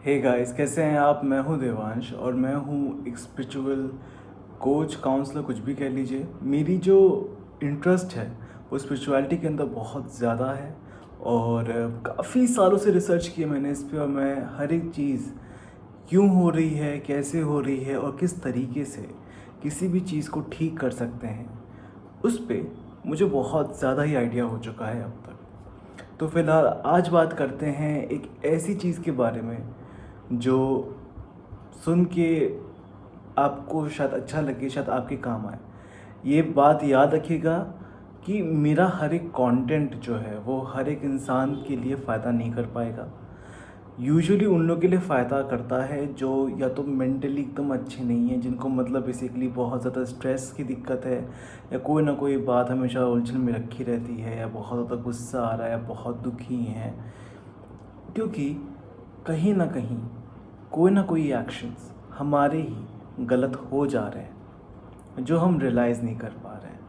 Hey guys, कैसे हैं आप। मैं हूं देवांश और मैं हूं एक स्पिरिचुअल कोच, काउंसलर, कुछ भी कह लीजिए। मेरी जो इंटरेस्ट है वो स्पिरिचुअलिटी के अंदर बहुत ज़्यादा है और काफ़ी सालों से रिसर्च किया मैंने इस पे और मैं हर एक चीज़ क्यों हो रही है, कैसे हो रही है और किस तरीके से किसी भी चीज़ को ठीक कर सकते हैं, उस पे मुझे बहुत ज़्यादा ही आइडिया हो चुका है अब तक। तो फिलहाल आज बात करते हैं एक ऐसी चीज़ के बारे में जो सुन के आपको शायद अच्छा लगे, शायद आपके काम आए। ये बात याद रखिएगा कि मेरा हर एक कंटेंट जो है वो हर एक इंसान के लिए फ़ायदा नहीं कर पाएगा। यूजुअली उन लोगों के लिए फ़ायदा करता है जो या तो मेंटली एकदम अच्छे नहीं हैं, जिनको मतलब बेसिकली बहुत ज़्यादा स्ट्रेस की दिक्कत है, या कोई ना कोई बात हमेशा उलझन में रखी रहती है, या बहुत ज़्यादा गुस्सा आ रहा है, या बहुत दुखी हैं। क्योंकि कहीं ना कहीं कोई ना कोई एक्शंस हमारे ही गलत हो जा रहे हैं जो हम रियलाइज़ नहीं कर पा रहे हैं।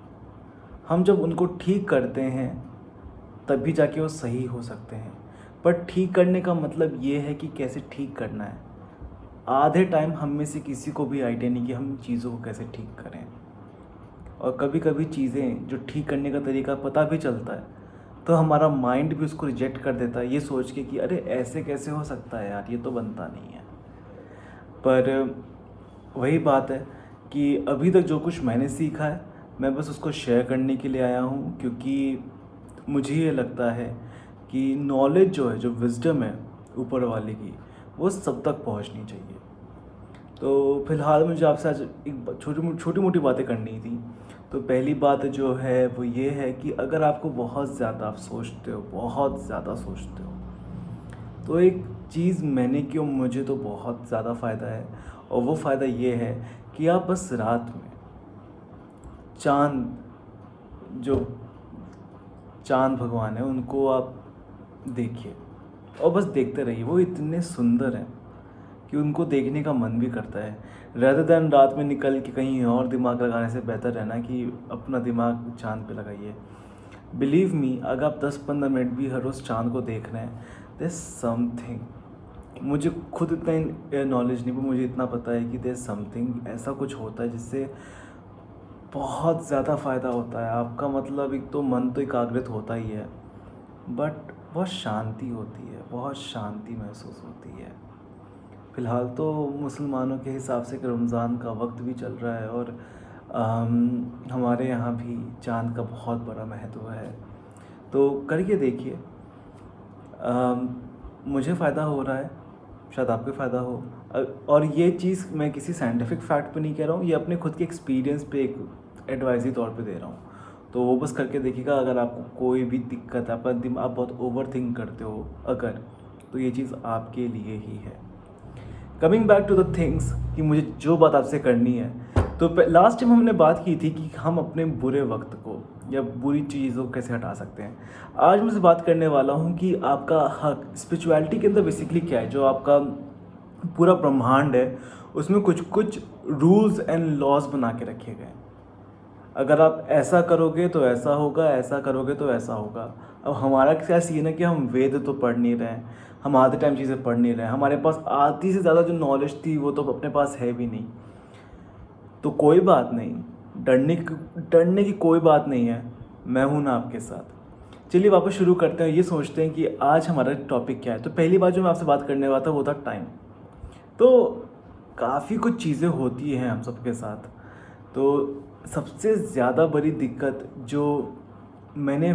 हम जब उनको ठीक करते हैं तभी जाके वो सही हो सकते हैं। पर ठीक करने का मतलब ये है कि कैसे ठीक करना है। आधे टाइम हम में से किसी को भी आइडिया नहीं कि हम चीज़ों को कैसे ठीक करें। और कभी कभी चीज़ें जो ठीक करने का तरीका पता भी चलता है तो हमारा माइंड भी उसको रिजेक्ट कर देता है, ये सोच के कि अरे ऐसे कैसे हो सकता है यार, ये तो बनता नहीं है। पर वही बात है कि अभी तक जो कुछ मैंने सीखा है मैं बस उसको शेयर करने के लिए आया हूँ, क्योंकि मुझे ये लगता है कि नॉलेज जो है, जो विज़डम है ऊपर वाले की, वो सब तक पहुँचनी चाहिए। तो फिलहाल मुझे आपसे आज एक छोटी मोटी बातें करनी थी। तो पहली बात जो है वो ये है कि अगर आपको बहुत ज़्यादा आप सोचते हो, बहुत ज़्यादा सोचते हो, तो एक चीज़ मैंने क्यों, मुझे तो बहुत ज़्यादा फ़ायदा है। और वो फ़ायदा ये है कि आप बस रात में चाँद, जो चाँद भगवान है उनको आप देखिए और बस देखते रहिए। वो इतने सुंदर हैं कि उनको देखने का मन भी करता है। रेदर दैन रात में निकल के कहीं और दिमाग लगाने से बेहतर है ना कि अपना दिमाग चाँद पे लगाइए। बिलीव मी, अगर आप 10-15 मिनट भी हर रोज़ चाँद को देख रहे हैं, देयर समथिंग, मुझे खुद इतना नॉलेज नहीं, पर मुझे इतना पता है कि देयर समथिंग, ऐसा कुछ होता है जिससे बहुत ज़्यादा फ़ायदा होता है आपका। मतलब एक तो मन तो एकाग्रित होता ही है, बट बहुत शांति होती है, बहुत शांति महसूस होती है। फ़िलहाल तो मुसलमानों के हिसाब से कि रमज़ान का वक्त भी चल रहा है और हमारे यहाँ भी चाँद का बहुत बड़ा महत्व है। तो करके देखिए, मुझे फ़ायदा हो रहा है, शायद आपको फ़ायदा हो। और ये चीज़ मैं किसी साइंटिफिक फैक्ट पे नहीं कह रहा हूँ, ये अपने खुद के एक्सपीरियंस पे एक एडवाइज़री तौर पे दे रहा हूँ। तो वो बस करके देखिएगा। अगर आपको कोई भी दिक्कत है, आपका आप बहुत ओवर थिंक करते हो अगर, तो ये चीज़ आपके लिए ही है। Coming back to the things, कि मुझे जो बात आपसे करनी है, तो लास्ट टाइम हमने बात की थी कि हम अपने बुरे वक्त को या बुरी चीज़ों को कैसे हटा सकते हैं। आज मैं से बात करने वाला हूँ कि आपका हक स्पिरिचुअलिटी के अंदर बेसिकली क्या है। जो आपका पूरा ब्रह्मांड है उसमें कुछ कुछ रूल्स एंड लॉज बना के रखे गए हैं। अगर आप ऐसा करोगे तो ऐसा होगा, ऐसा करोगे तो ऐसा होगा। अब हमारा क्या सीन है कि हम वेद तो पढ़ नहीं रहे हैं, हम आधे टाइम चीज़ें पढ़ नहीं रहे हैं, हमारे पास आधी से ज़्यादा जो नॉलेज थी वो तो अपने पास है भी नहीं। तो कोई बात नहीं, डरने की कोई बात नहीं है, मैं हूं ना आपके साथ। चलिए वापस शुरू करते हैं। ये सोचते हैं कि आज हमारा टॉपिक क्या है। तो पहली बात जो मैं आपसे बात करने वाला था वो था टाइम। तो काफ़ी कुछ चीज़ें होती हैं हम सबके साथ। तो सबसे ज़्यादा बड़ी दिक्कत जो मैंने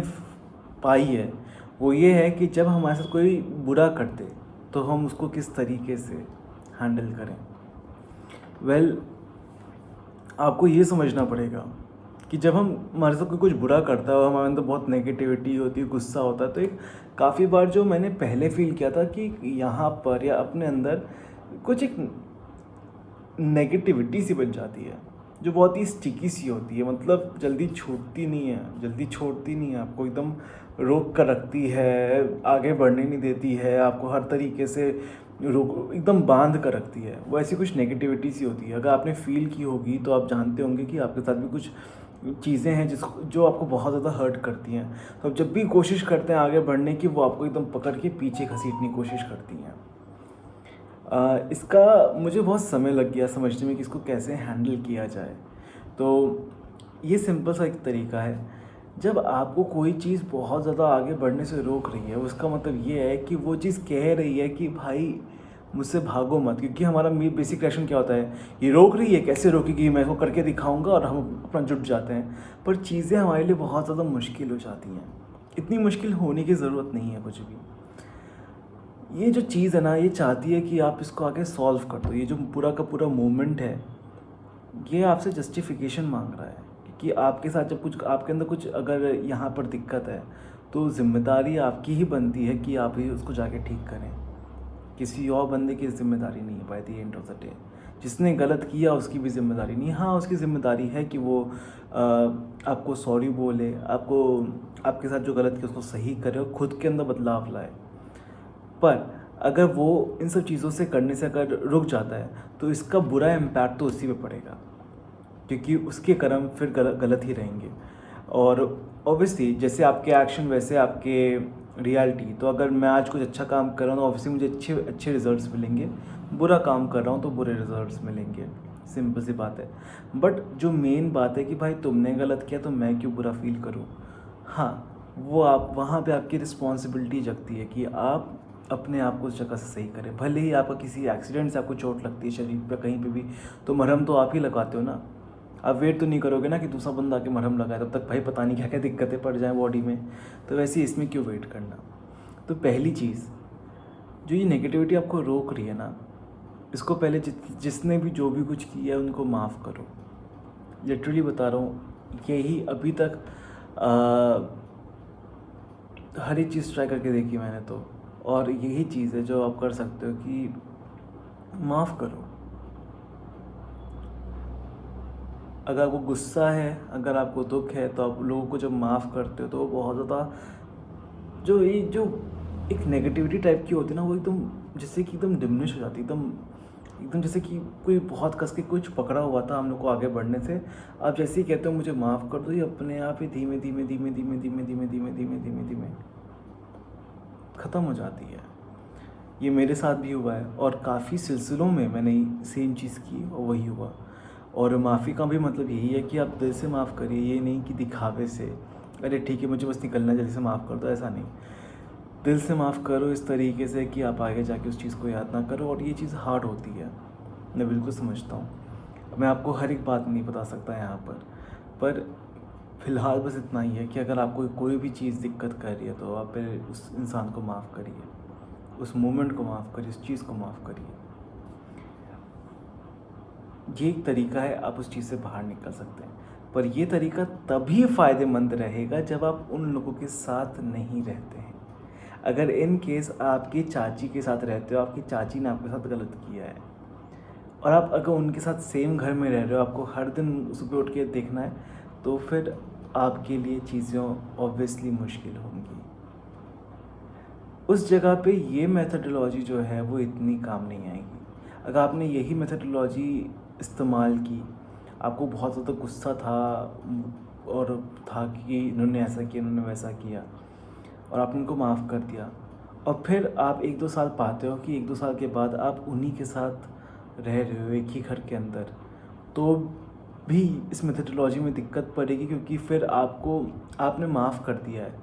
पाई है वो ये है कि जब हमारे साथ कोई बुरा करते तो हम उसको किस तरीके से हैंडल करें। वेल, आपको ये समझना पड़ेगा कि जब हम हमारे साथ कोई कुछ बुरा करता है और हमारे अंदर बहुत नेगेटिविटी होती है, गुस्सा होता है, तो एक काफ़ी बार जो मैंने पहले फील किया था कि यहाँ पर या अपने अंदर कुछ एक नेगेटिविटी सी बन जाती है जो बहुत ही स्टिकी सी होती है। मतलब जल्दी छूटती नहीं है, जल्दी छोड़ती नहीं है, आपको एकदम रोक कर रखती है, आगे बढ़ने नहीं देती है, आपको हर तरीके से रोक, एकदम बांध कर रखती है। वो ऐसी कुछ नेगेटिविटी सी होती है। अगर आपने फील की होगी तो आप जानते होंगे कि आपके साथ भी कुछ चीज़ें हैं जो आपको बहुत ज़्यादा हर्ट करती हैं। तो आप जब भी कोशिश करते हैं आगे बढ़ने की, वो आपको एकदम पकड़ के पीछे घसीटने की कोशिश करती हैं। इसका मुझे बहुत समय लग गया समझने में कि इसको कैसे हैंडल किया जाए। तो ये सिंपल सा एक तरीका है, जब आपको कोई चीज़ बहुत ज़्यादा आगे बढ़ने से रोक रही है, उसका मतलब ये है कि वो चीज़ कह रही है कि भाई मुझसे भागो मत, क्योंकि हमारा बेसिक रिएक्शन क्या होता है, ये रोक रही है, कैसे रोकेगी, मैं इसको करके दिखाऊंगा, और हम अपना जुट जाते हैं। पर चीज़ें हमारे लिए बहुत ज़्यादा मुश्किल हो जाती हैं। इतनी मुश्किल होने की ज़रूरत नहीं है कुछ भी। ये जो चीज़ है ना, ये चाहती है कि आप इसको आगे सॉल्व कर दो। ये जो पूरा का पूरा मूवमेंट है, ये आपसे जस्टिफिकेशन मांग रहा है कि आपके साथ जब कुछ आपके अंदर कुछ अगर यहाँ पर दिक्कत है, तो जिम्मेदारी आपकी ही बनती है कि आप ही उसको जाके ठीक करें। किसी और बंदे की जिम्मेदारी नहीं है by the end of the day. जिसने गलत किया उसकी भी जिम्मेदारी नहीं। हाँ, उसकी ज़िम्मेदारी है कि वो आपको सॉरी बोले, आपको आपके साथ जो गलत किया उसको सही करे और खुद के अंदर बदलाव लाए। पर अगर वो इन सब चीज़ों से करने से अगर रुक जाता है, तो इसका बुरा इम्पैक्ट तो उसी पे पड़ेगा, क्योंकि उसके कर्म फिर गलत ही रहेंगे। और ऑब्वियसली जैसे आपके एक्शन वैसे आपके रियलिटी। तो अगर मैं आज कुछ अच्छा काम कर रहा हूँ तो ऑब्वियसली मुझे अच्छे अच्छे रिजल्ट्स मिलेंगे, बुरा काम कर रहा हूँ तो बुरे रिजल्ट्स मिलेंगे। सिंपल सी बात है। बट जो मेन बात है कि भाई तुमने गलत किया तो मैं क्यों बुरा फील करूँ। हाँ, वो आप वहाँ पे आपकी रिस्पॉन्सिबिलिटी जगती है कि आप अपने आप को उस जगह से सही करें। भले ही आपका किसी एक्सीडेंट से आपको चोट लगती है शरीर पर कहीं पे भी, तो मरहम तो आप ही लगाते हो ना। आप वेट तो नहीं करोगे ना कि दूसरा बंदा आके मरहम लगाए, तब तक भाई पता नहीं क्या क्या दिक्कतें पड़ जाएँ बॉडी में। तो वैसे ही इसमें क्यों वेट करना। तो पहली चीज़, जो ये नेगेटिविटी आपको रोक रही है ना, इसको पहले जिसने भी जो भी कुछ किया है उनको माफ़ करो। लिटरली बता रहा हूँ, यही अभी तक हर एक चीज़ ट्राई करके देखी मैंने तो, और यही चीज़ है जो आप कर सकते हो कि माफ़ करो। अगर आपको गुस्सा है, अगर आपको दुख है, तो आप लोगों को जब माफ़ करते हो तो वो बहुत ज़्यादा जो एक नेगेटिविटी टाइप की होती है ना, वो एकदम जैसे कि एकदम डिमिनिश हो जाती है, एकदम एकदम जैसे कि कोई बहुत कस के कुछ पकड़ा हुआ था हम लोग को आगे बढ़ने से। आप जैसे ही कहते हो मुझे माफ़ कर दो, ये अपने आप ही धीमे धीमे धीमे धीमे धीमे धीमे धीमे धीमे धीमे धीमे ख़त्म हो जाती है। ये मेरे साथ भी हुआ है, और काफ़ी सिलसिलों में मैंने सेम चीज़ की और वही हुआ। और माफ़ी का भी मतलब यही है कि आप दिल से माफ़ करिए, ये नहीं कि दिखावे से, अरे ठीक है मुझे बस निकलना जल्दी से माफ़ कर दो, ऐसा नहीं। दिल से माफ़ करो इस तरीके से कि आप आगे जाके उस चीज़ को याद ना करो। और ये चीज़ हार्ड होती है, मैं बिल्कुल समझता हूँ। मैं आपको हर एक बात नहीं बता सकता यहाँ पर फ़िलहाल बस इतना ही है कि अगर आपको कोई भी चीज़ दिक्कत कर रही है, तो आप पहले उस इंसान को माफ़ करिए, उस मोमेंट को माफ़ करिए, उस चीज़ को माफ़ करिए। ये एक तरीका है, आप उस चीज़ से बाहर निकल सकते हैं। पर ये तरीका तभी फ़ायदेमंद रहेगा जब आप उन लोगों के साथ नहीं रहते हैं। अगर इन केस आपकी चाची के साथ रहते हो, आपकी चाची ने आपके साथ गलत किया है, और आप अगर उनके साथ सेम घर में रह रहे हो, आपको हर दिन सुबह उठ के देखना है, तो फिर आपके लिए चीज़ें ऑब्वियसली मुश्किल होंगी। उस जगह पे ये मेथडोलॉजी जो है वो इतनी काम नहीं आएगी। अगर आपने यही मेथडोलॉजी इस्तेमाल की, आपको बहुत ज़्यादा गुस्सा था और था कि इन्होंने ऐसा किया, इन्होंने वैसा किया, और आपने उनको माफ़ कर दिया, और फिर आप 1-2 साल पाते हो कि 1-2 साल के बाद आप उन्हीं के साथ रह रहे हो एक ही घर के अंदर, तो भी इस मेथडोलॉजी में दिक्कत पड़ेगी, क्योंकि फिर आपने माफ़ कर दिया है।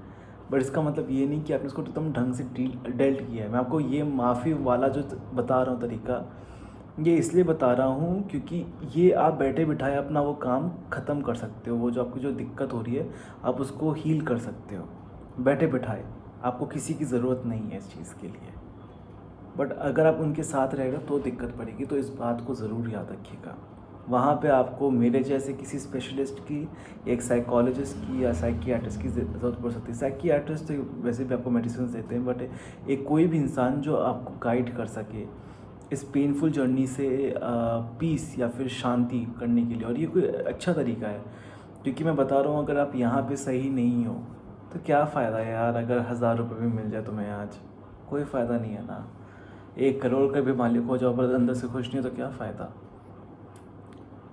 बट इसका मतलब ये नहीं कि आपने उसको एकदम ढंग से डेल्ट किया है। मैं आपको ये माफ़ी वाला जो बता रहा हूँ तरीका, ये इसलिए बता रहा हूँ क्योंकि ये आप बैठे बिठाए अपना वो काम ख़त्म कर सकते हो। वो जो आपकी जो दिक्कत हो रही है, आप उसको हील कर सकते हो बैठे बिठाए। आपको किसी की ज़रूरत नहीं है इस चीज़ के लिए। बट अगर आप उनके साथ रहेगा तो दिक्कत पड़ेगी, तो इस बात को ज़रूर याद रखिएगा। वहाँ पे आपको मेरे जैसे किसी स्पेशलिस्ट की, एक साइकोलॉजिस्ट की या साइकियाट्रिस्ट की ज़रूरत पड़ सकती है। साइकियाट्रिस्ट तो वैसे भी आपको मेडिसिन देते हैं, बट एक कोई भी इंसान जो आपको गाइड कर सके इस पेनफुल जर्नी से पीस या फिर शांति करने के लिए। और ये कोई अच्छा तरीका है, क्योंकि मैं बता रहा हूँ अगर आप यहाँ पे सही नहीं हो तो क्या फ़ायदा है यार। अगर 1000 रुपये भी मिल जाए तुम्हें आज, कोई फ़ायदा नहीं है ना। 1 करोड़ का भी मालिक हो जाओ पर अंदर से खुश नहीं हो तो क्या फ़ायदा।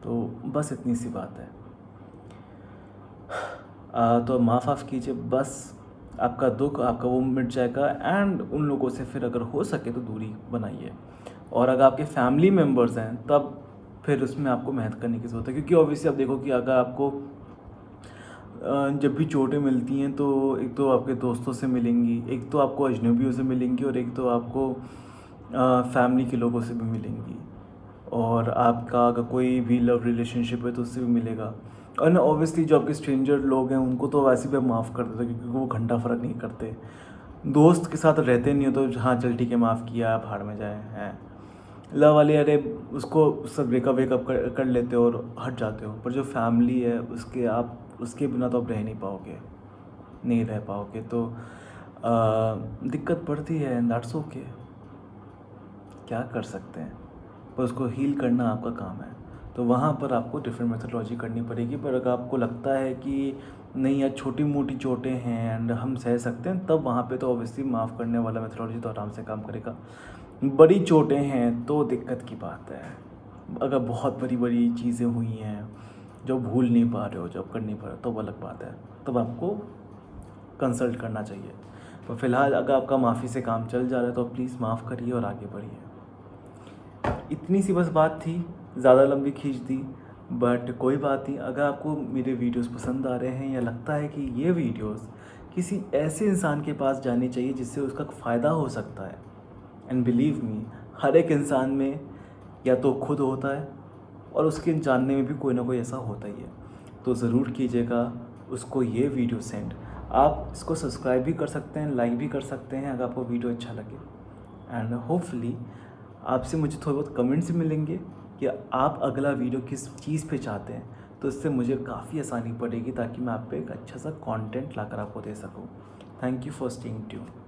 तो बस इतनी सी बात है। तो माफ़ कीजिए, बस आपका दुख आपका वो मिट जाएगा। एंड उन लोगों से फिर अगर हो सके तो दूरी बनाइए। और अगर आपके फैमिली मेम्बर्स हैं तब फिर उसमें आपको मेहनत करने की ज़रूरत है, क्योंकि ऑब्वियसली आप देखो कि अगर आपको जब भी चोटें मिलती हैं तो एक तो आपके दोस्तों से मिलेंगी, एक तो आपको अजनबियों से मिलेंगी, और एक तो आपको फैमिली के लोगों से भी मिलेंगी। और आपका अगर कोई भी लव रिलेशनशिप है तो उससे भी मिलेगा। और ना ऑब्वियसली जो आपके स्ट्रेंजर लोग हैं उनको तो वैसे भी आप माफ़ कर देते हो, क्योंकि वो घंटा फ़र्क नहीं करते। दोस्त के साथ रहते नहीं हो तो हाँ चल ठीक है माफ़ किया, आप भाड़ में जाए हैं। लव वाले अरे उसको सब ब्रेकअप वेकअप कर लेते हो और हट जाते हो। पर जो फैमिली है उसके बिना तो आप रह नहीं पाओगे, नहीं रह पाओगे। तो दिक्कत पड़ती है एंड दैट्स ओके, क्या कर सकते हैं। पर उसको हील करना आपका काम है। तो वहाँ पर आपको डिफरेंट मेथोडोलॉजी करनी पड़ेगी। पर अगर आपको लगता है कि नहीं यार छोटी मोटी चोटें हैं एंड हम सह सकते हैं, तब वहाँ पे तो ऑब्वियसली माफ़ करने वाला मेथोडोलॉजी तो आराम से काम करेगा। बड़ी चोटें हैं तो दिक्कत की बात है। अगर बहुत बड़ी बड़ी चीज़ें हुई हैं जो भूल नहीं पा रहे हो, जो कर नहीं पा रहे हो, तो वो अलग बात है, तब आपको कंसल्ट करना चाहिए। पर फिलहाल अगर आपका माफ़ी से काम चल जा रहा है तो प्लीज़ माफ़ करिए और आगे बढ़िए। इतनी सी बस बात थी, ज़्यादा लंबी खींच दी, बट कोई बात नहीं। अगर आपको मेरे वीडियोस पसंद आ रहे हैं या लगता है कि ये वीडियोस किसी ऐसे इंसान के पास जानी चाहिए जिससे उसका फ़ायदा हो सकता है, एंड बिलीव मी हर एक इंसान में या तो खुद होता है और उसके जानने में भी कोई ना कोई ऐसा होता ही है, तो ज़रूर कीजिएगा उसको ये वीडियो सेंड। आप इसको सब्सक्राइब भी कर सकते हैं, लाइक भी कर सकते हैं अगर आपको वीडियो अच्छा लगे। एंड होपफुली आपसे मुझे थोड़े बहुत कमेंट्स मिलेंगे कि आप अगला वीडियो किस चीज़ पे चाहते हैं, तो इससे मुझे काफ़ी आसानी पड़ेगी ताकि मैं आप पे एक अच्छा सा कंटेंट लाकर आपको दे सकूं। Thank you for staying tuned.